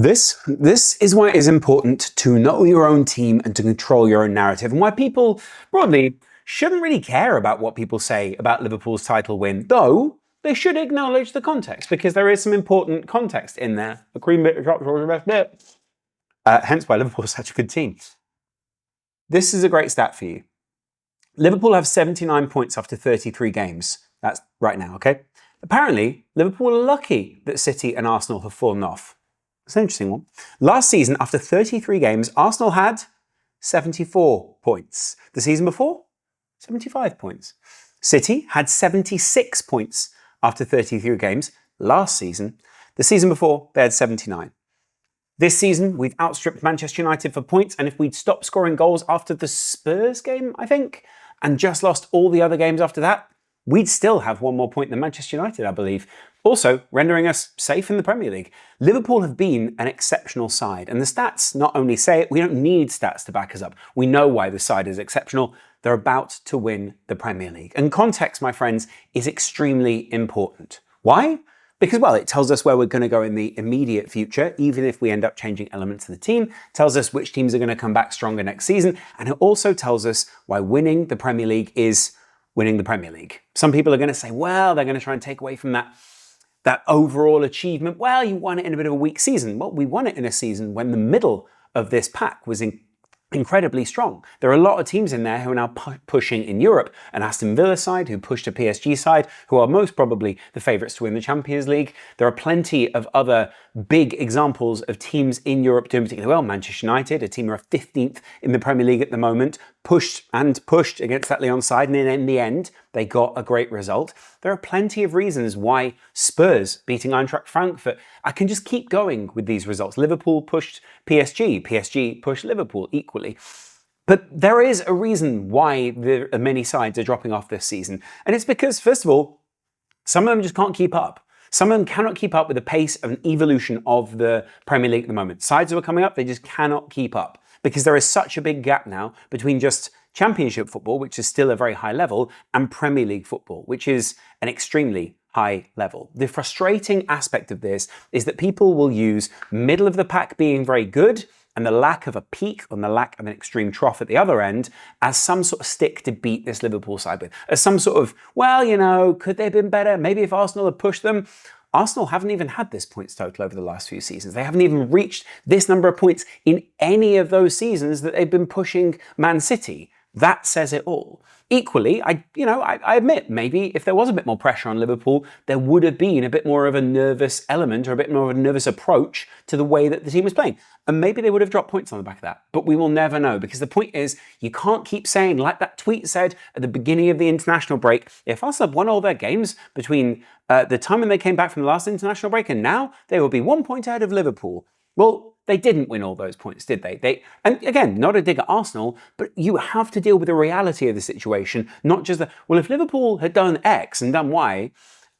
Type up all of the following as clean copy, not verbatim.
This is why it is important to know your own team and to control your own narrative, and why people, broadly, shouldn't really care about what people say about Liverpool's title win, though they should acknowledge the context, because there is some important context in there. A cream bit, the best bit. Hence why Liverpool is such a good team. This is a great stat for you. Liverpool have 79 points after 33 games. That's right now, okay? Apparently, Liverpool are lucky that City and Arsenal have fallen off. It's an interesting one. Last season, after 33 games, Arsenal had 74 points. The season before, 75 points. City had 76 points after 33 games last season. The season before, they had 79. This season, we've outstripped Manchester United for points, and if we'd stopped scoring goals after the Spurs game, I think, and just lost all the other games after that, we'd still have one more point than Manchester United, I believe. Also, rendering us safe in the Premier League. Liverpool have been an exceptional side, and the stats not only say it, we don't need stats to back us up. We know why the side is exceptional. They're about to win the Premier League. And context, my friends, is extremely important. Why? Because, well, it tells us where we're going to go in the immediate future, even if we end up changing elements of the team. It tells us which teams are going to come back stronger next season. And it also tells us why winning the Premier League is winning the Premier League. Some people are going to say, well, they're going to try and take away from that overall achievement. Well, you won it in a bit of a weak season. Well, we won it in a season when the middle of this pack was incredibly strong. There are a lot of teams in there who are now pushing in Europe. An Aston Villa side who pushed a PSG side, who are most probably the favourites to win the Champions League. There are plenty of other big examples of teams in Europe doing particularly well. Manchester United, a team who are 15th in the Premier League at the moment, pushed against that Lyon side, and in the end, they got a great result. There are plenty of reasons why Spurs beating Eintracht Frankfurt. I can just keep going with these results. Liverpool pushed PSG. PSG pushed Liverpool equally. But there is a reason why many sides are dropping off this season. And it's because, first of all, some of them just can't keep up. Some of them cannot keep up with the pace of an evolution of the Premier League at the moment. Sides who are coming up, they just cannot keep up. Because there is such a big gap now between just Championship football, which is still a very high level, and Premier League football, which is an extremely high level. The frustrating aspect of this is that people will use middle of the pack being very good and the lack of a peak and the lack of an extreme trough at the other end as some sort of stick to beat this Liverpool side with. As some sort of, well, you know, could they have been better? Maybe if Arsenal had pushed them. Arsenal haven't even had this points total over the last few seasons. They haven't even reached this number of points in any of those seasons that they've been pushing Man City. That says it all. Equally, I admit, maybe if there was a bit more pressure on Liverpool, there would have been a bit more of a nervous element or a bit more of a nervous approach to the way that the team was playing. And maybe they would have dropped points on the back of that. But we will never know, because the point is, you can't keep saying, like that tweet said at the beginning of the international break, if Arsenal had won all their games between the time when they came back from the last international break and now, they will be 1 point ahead of Liverpool. Well, they didn't win all those points, did they? And again, not a dig at Arsenal, but you have to deal with the reality of the situation, not just well, if Liverpool had done X and done Y,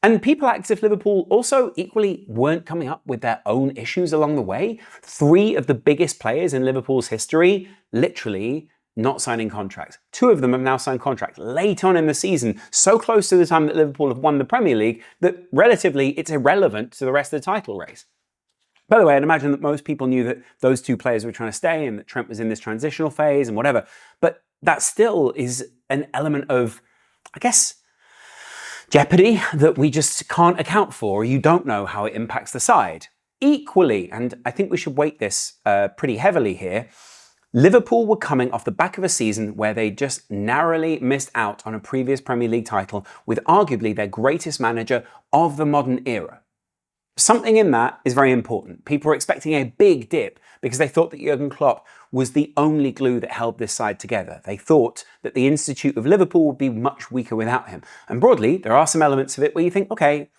and people act as if Liverpool also equally weren't coming up with their own issues along the way. 3 of the biggest players in Liverpool's history, literally not signing contracts. 2 of them have now signed contracts late on in the season, so close to the time that Liverpool have won the Premier League that relatively it's irrelevant to the rest of the title race. By the way, I'd imagine that most people knew that those 2 players were trying to stay and that Trent was in this transitional phase and whatever. But that still is an element of, I guess, jeopardy that we just can't account for, or you don't know how it impacts the side. Equally, and I think we should weight this pretty heavily here, Liverpool were coming off the back of a season where they just narrowly missed out on a previous Premier League title with arguably their greatest manager of the modern era. Something in that is very important. People were expecting a big dip because they thought that Jurgen Klopp was the only glue that held this side together. They thought that the Institute of Liverpool would be much weaker without him. And broadly, there are some elements of it where you think, okay,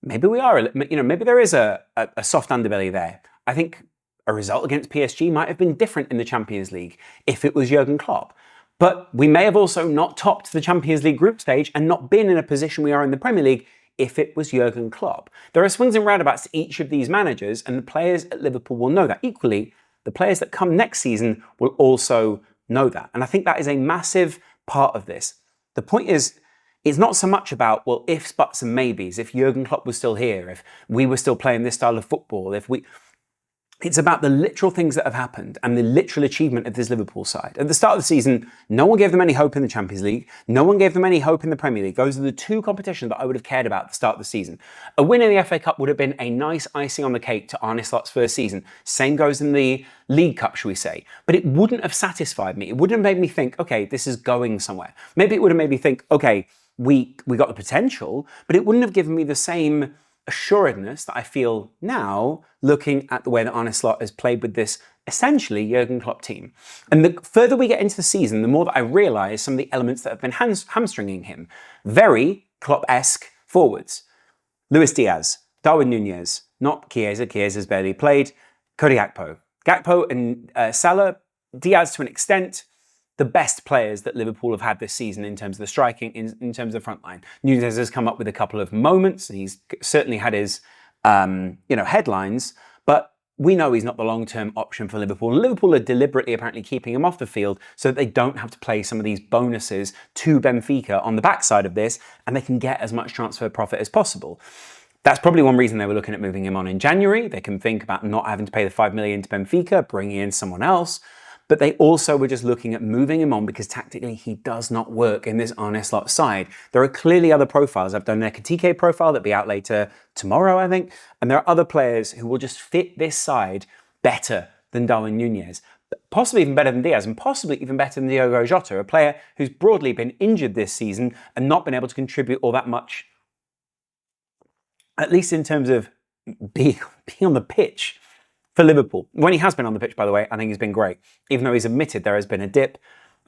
maybe we are, maybe there is a soft underbelly there. I think a result against PSG might have been different in the Champions League if it was Jurgen Klopp. But we may have also not topped the Champions League group stage and not been in a position we are in the Premier League if it was Jurgen Klopp. There are swings and roundabouts to each of these managers, and the players at Liverpool will know that. Equally, the players that come next season will also know that. And I think that is a massive part of this. The point is, it's not so much about, well, ifs, buts, and maybes, if Jurgen Klopp was still here, if we were still playing this style of football, It's about the literal things that have happened and the literal achievement of this Liverpool side. At the start of the season, no one gave them any hope in the Champions League. No one gave them any hope in the Premier League. Those are the two competitions that I would have cared about at the start of the season. A win in the FA Cup would have been a nice icing on the cake to Arne Slot's first season. Same goes in the League Cup, shall we say. But it wouldn't have satisfied me. It wouldn't have made me think, okay, this is going somewhere. Maybe it would have made me think, okay, we got the potential, but it wouldn't have given me the same assuredness that I feel now looking at the way that Arne Slot has played with this essentially Jurgen Klopp team. And the further we get into the season, the more that I realise some of the elements that have been hamstringing him. Very Klopp-esque forwards. Luis Diaz, Darwin Nunez, not Chiesa. Chiesa's barely played. Cody Gakpo. Gakpo and Salah, Diaz to an extent, the best players that Liverpool have had this season in terms of the striking, in terms of the front line. Nunez has come up with a couple of moments. He's certainly had his, headlines, but we know he's not the long-term option for Liverpool. And Liverpool are deliberately apparently keeping him off the field so that they don't have to play some of these bonuses to Benfica on the backside of this, and they can get as much transfer profit as possible. That's probably one reason they were looking at moving him on in January. They can think about not having to pay the $5 million to Benfica, bringing in someone else. But they also were just looking at moving him on because tactically he does not work in this Arne Slot side. There are clearly other profiles. I've done an Ekitike profile that'll be out later tomorrow, I think. And there are other players who will just fit this side better than Darwin Nunez. Possibly even better than Diaz and possibly even better than Diogo Jota, a player who's broadly been injured this season and not been able to contribute all that much, at least in terms of being on the pitch for Liverpool. When he has been on the pitch, by the way, I think he's been great. Even though he's admitted there has been a dip,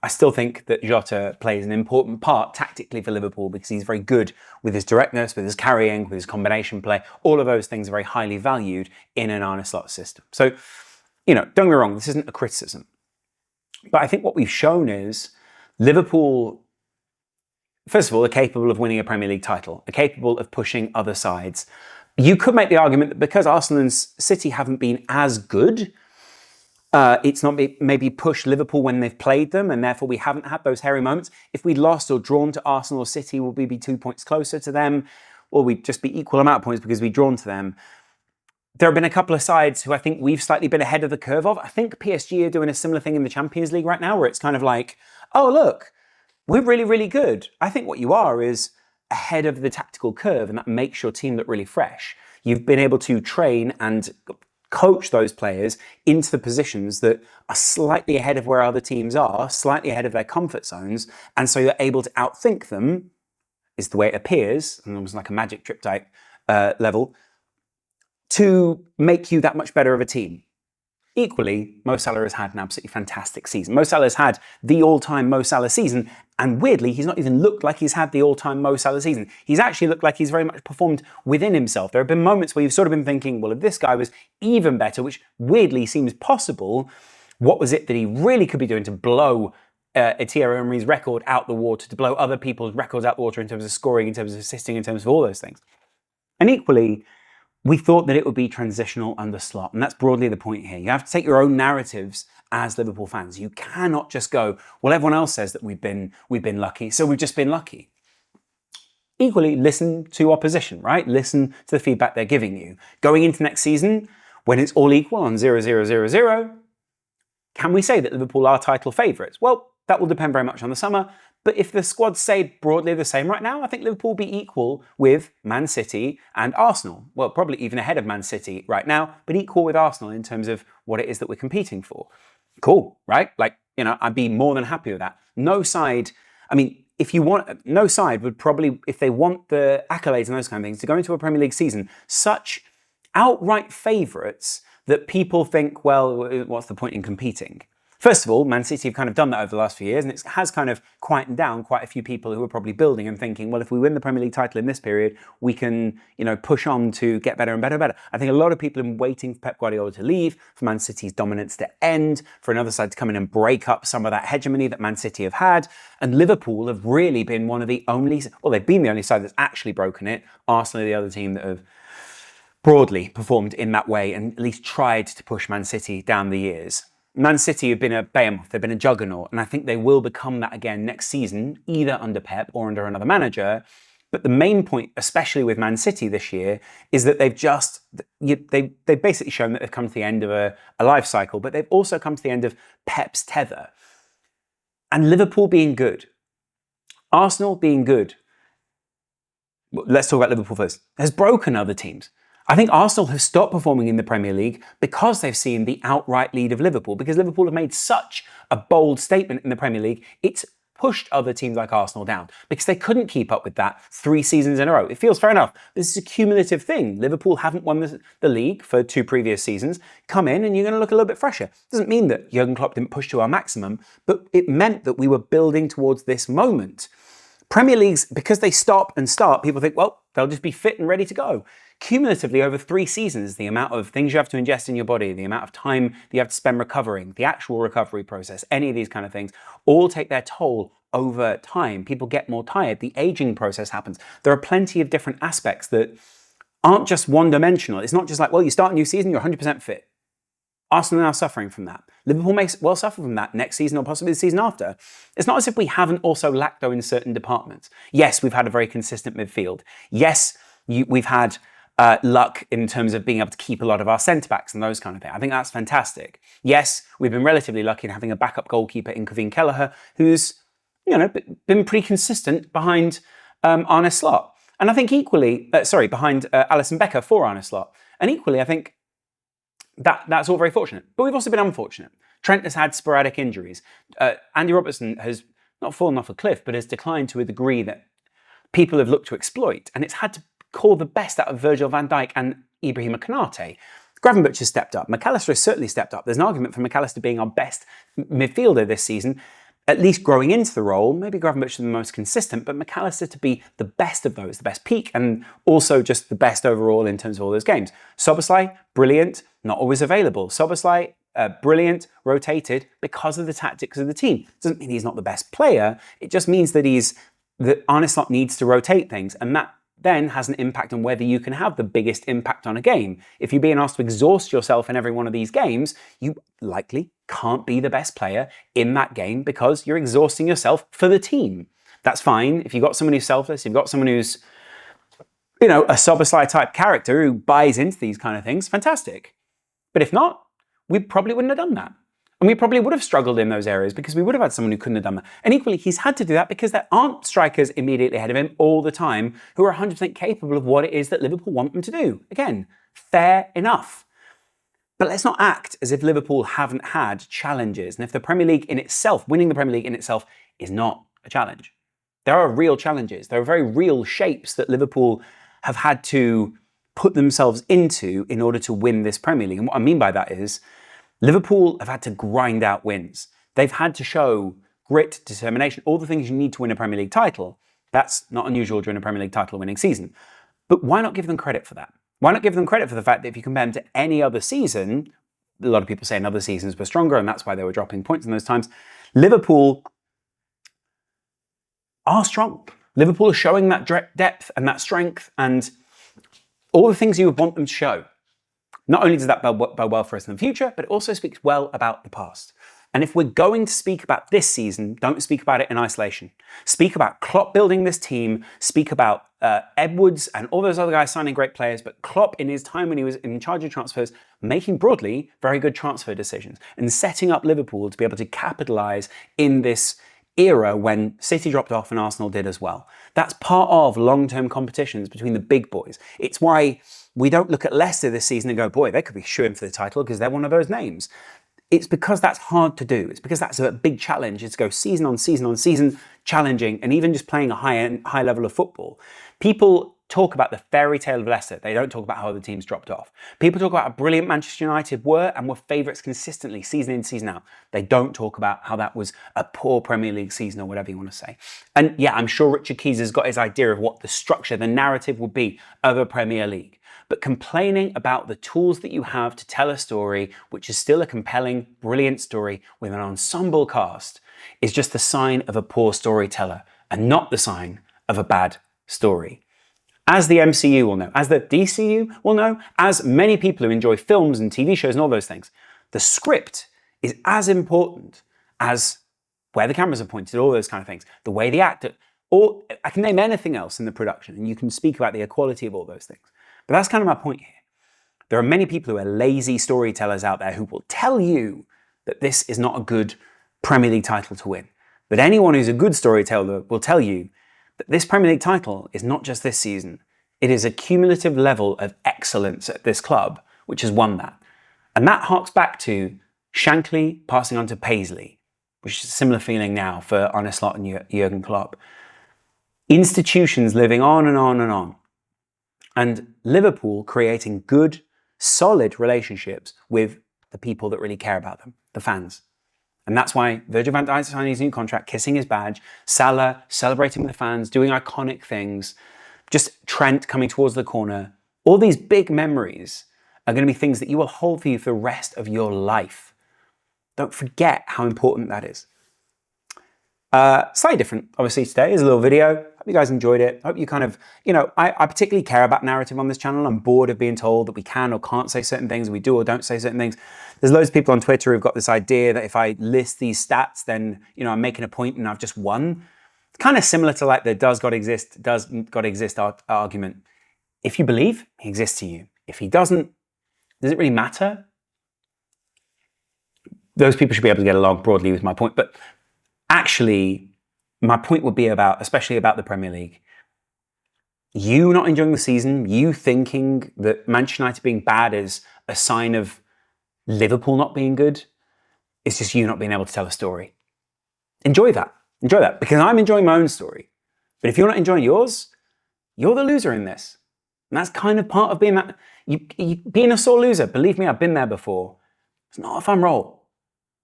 I still think that Jota plays an important part tactically for Liverpool because he's very good with his directness, with his carrying, with his combination play. All of those things are very highly valued in an Arne Slot system. So, don't get me wrong, this isn't a criticism. But I think what we've shown is Liverpool, first of all, are capable of winning a Premier League title, are capable of pushing other sides. You could make the argument that because Arsenal and City haven't been as good, it's not maybe pushed Liverpool when they've played them, and therefore we haven't had those hairy moments. If we'd lost or drawn to Arsenal or City, would we be 2 points closer to them? Or we'd just be equal amount of points because we'd drawn to them? There have been a couple of sides who I think we've slightly been ahead of the curve of. I think PSG are doing a similar thing in the Champions League right now, where it's kind of like, oh, look, we're really, really good. I think what you are is ahead of the tactical curve, and that makes your team look really fresh. You've been able to train and coach those players into the positions that are slightly ahead of where other teams are, slightly ahead of their comfort zones, and so you're able to outthink them, is the way it appears, and almost like a magic trip type level, to make you that much better of a team. Equally, Mo Salah has had an absolutely fantastic season. Mo Salah has had the all-time Mo Salah season, and weirdly, he's not even looked like he's had the all-time Mo Salah season. He's actually looked like he's very much performed within himself. There have been moments where you've sort of been thinking, well, if this guy was even better, which weirdly seems possible, what was it that he really could be doing to blow Thierry Henry's record out the water, to blow other people's records out the water in terms of scoring, in terms of assisting, in terms of all those things? And equally, we thought that it would be transitional under Slot, and that's broadly the point here. You have to take your own narratives as Liverpool fans. You cannot just go, well, everyone else says that we've been lucky, so we've just been lucky. Equally, listen to opposition, right? Listen to the feedback they're giving you. Going into next season, when it's all equal on 0-0-0-0, can we say that Liverpool are title favourites? Well, that will depend very much on the summer. But if the squad stayed broadly the same right now, I think Liverpool will be equal with Man City and Arsenal. Well, probably even ahead of Man City right now, but equal with Arsenal in terms of what it is that we're competing for. Cool, right? I'd be more than happy with that. No side would probably, if they want the accolades and those kind of things, to go into a Premier League season, such outright favourites that people think, well, what's the point in competing? First of all, Man City have kind of done that over the last few years, and it has kind of quietened down quite a few people who are probably building and thinking, well, if we win the Premier League title in this period, we can, push on to get better and better and better. I think a lot of people have been waiting for Pep Guardiola to leave, for Man City's dominance to end, for another side to come in and break up some of that hegemony that Man City have had. And Liverpool have really been one of the only, well, they've been the only side that's actually broken it. Arsenal are the other team that have broadly performed in that way and at least tried to push Man City down the years. Man City have been a behemoth, they've been a juggernaut, and I think they will become that again next season, either under Pep or under another manager. But the main point, especially with Man City this year, is that they've basically shown that they've come to the end of a life cycle, but they've also come to the end of Pep's tether. And Liverpool being good, Arsenal being good, let's talk about Liverpool first, has broken other teams. I think Arsenal have stopped performing in the Premier League because they've seen the outright lead of Liverpool, because Liverpool have made such a bold statement in the Premier League, it's pushed other teams like Arsenal down because they couldn't keep up with that 3 seasons in a row. It feels fair enough. This is a cumulative thing. Liverpool haven't won the league for 2 previous seasons. Come in and you're going to look a little bit fresher. Doesn't mean that Jurgen Klopp didn't push to our maximum, but it meant that we were building towards this moment. Premier Leagues, because they stop and start, people think, well, they'll just be fit and ready to go. Cumulatively, over 3 seasons, the amount of things you have to ingest in your body, the amount of time that you have to spend recovering, the actual recovery process, any of these kind of things, all take their toll over time. People get more tired. The aging process happens. There are plenty of different aspects that aren't just one-dimensional. It's not just like, well, you start a new season, you're 100% fit. Arsenal are now suffering from that. Liverpool may well suffer from that next season or possibly the season after. It's not as if we haven't also lacked in certain departments. Yes, we've had a very consistent midfield. Yes, we've had luck in terms of being able to keep a lot of our centre-backs and those kind of things. I think that's fantastic. Yes, we've been relatively lucky in having a backup goalkeeper in Kevin Kelleher, who's been pretty consistent behind Arne Slot. And I think equally, behind Alisson Becker for Arne Slot. And equally, I think that's all very fortunate. But we've also been unfortunate. Trent has had sporadic injuries. Andy Robertson has not fallen off a cliff, but has declined to a degree that people have looked to exploit. And it's had to call the best out of Virgil van Dijk and Ibrahima Konate. Gravenberch has stepped up. McAllister has certainly stepped up. There's an argument for McAllister being our best midfielder this season, at least growing into the role. Maybe Gravenberch is the most consistent, but McAllister to be the best of those, the best peak, and also just the best overall in terms of all those games. Szoboszlai, brilliant, not always available. Szoboszlai, brilliant, rotated because of the tactics of the team. Doesn't mean he's not the best player. It just means that Arne Slot needs to rotate things, and that then has an impact on whether you can have the biggest impact on a game. If you're being asked to exhaust yourself in every one of these games, you likely can't be the best player in that game because you're exhausting yourself for the team. That's fine. If you've got someone who's selfless, you've got someone who's, a Szoboszlai type character who buys into these kind of things, fantastic. But if not, we probably wouldn't have done that. And we probably would have struggled in those areas because we would have had someone who couldn't have done that. And equally, he's had to do that because there aren't strikers immediately ahead of him all the time who are 100% capable of what it is that Liverpool want them to do. Again, fair enough. But let's not act as if Liverpool haven't had challenges. And if the Premier League in itself, winning the Premier League in itself, is not a challenge. There are real challenges. There are very real shapes that Liverpool have had to put themselves into in order to win this Premier League. And what I mean by that is, Liverpool have had to grind out wins. They've had to show grit, determination, all the things you need to win a Premier League title. That's not unusual during a Premier League title winning season. But why not give them credit for that? Why not give them credit for the fact that if you compare them to any other season, a lot of people say other seasons were stronger and that's why they were dropping points in those times. Liverpool are strong. Liverpool are showing that depth and that strength and all the things you would want them to show. Not only does that bode well for us in the future, but it also speaks well about the past. And if we're going to speak about this season, don't speak about it in isolation. Speak about Klopp building this team, speak about Edwards and all those other guys signing great players, but Klopp in his time when he was in charge of transfers, making broadly very good transfer decisions and setting up Liverpool to be able to capitalise in this era when City dropped off and Arsenal did as well. That's part of long-term competitions between the big boys. It's why we don't look at Leicester this season and go, boy, they could be shooing for the title because they're one of those names. It's because that's hard to do. It's because that's a big challenge. It's to go season on season on season, challenging, and even just playing a high level of football. People talk about the fairy tale of Leicester. They don't talk about how other teams dropped off. People talk about how brilliant Manchester United were and were favourites consistently, season in, season out. They don't talk about how that was a poor Premier League season or whatever you want to say. And yeah, I'm sure Richard Keys has got his idea of what the structure, the narrative will be of a Premier League. But complaining about the tools that you have to tell a story, which is still a compelling, brilliant story with an ensemble cast, is just the sign of a poor storyteller and not the sign of a bad story. As the MCU will know, as the DCU will know, as many people who enjoy films and TV shows and all those things, the script is as important as where the cameras are pointed, all those kind of things. The way the actor, Or I can name anything else in the production, and you can speak about the equality of all those things. But that's kind of my point here. There are many people who are lazy storytellers out there who will tell you that this is not a good Premier League title to win. But anyone who's a good storyteller will tell you that this Premier League title is not just this season. It is a cumulative level of excellence at this club which has won that. And that harks back to Shankly passing on to Paisley, which is a similar feeling now for Arne Slot and Jurgen Klopp. Institutions living on and on and on. And Liverpool creating good, solid relationships with the people that really care about them, the fans. And that's why Virgil van Dijk signing his new contract, kissing his badge, Salah celebrating with the fans, doing iconic things, just Trent coming towards the corner. All these big memories are going to be things that you will hold for you for the rest of your life. Don't forget how important that is. Slightly different, obviously, today is a little video. Hope you guys enjoyed it. Hope you kind of, I particularly care about narrative on this channel. I'm bored of being told that we can or can't say certain things, we do or don't say certain things. There's loads of people on Twitter who've got this idea that if I list these stats, then, I'm making a point and I've just won. It's kind of similar to like the does God exist argument. If you believe, he exists to you. If he doesn't, does it really matter? Those people should be able to get along broadly with my point, but actually, my point would be especially about the Premier League. You not enjoying the season, you thinking that Manchester United being bad is a sign of Liverpool not being good, it's just you not being able to tell a story. Enjoy that, because I'm enjoying my own story. But if you're not enjoying yours, you're the loser in this. And that's kind of part of being that, being a sore loser. Believe me, I've been there before. It's not a fun role.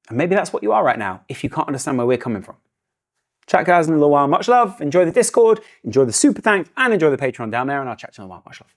And maybe that's what you are right now, if you can't understand where we're coming from. Chat guys in a little while. Much love. Enjoy the Discord, enjoy the super thanks, and enjoy the Patreon down there. And I'll chat to you in a while. Much love.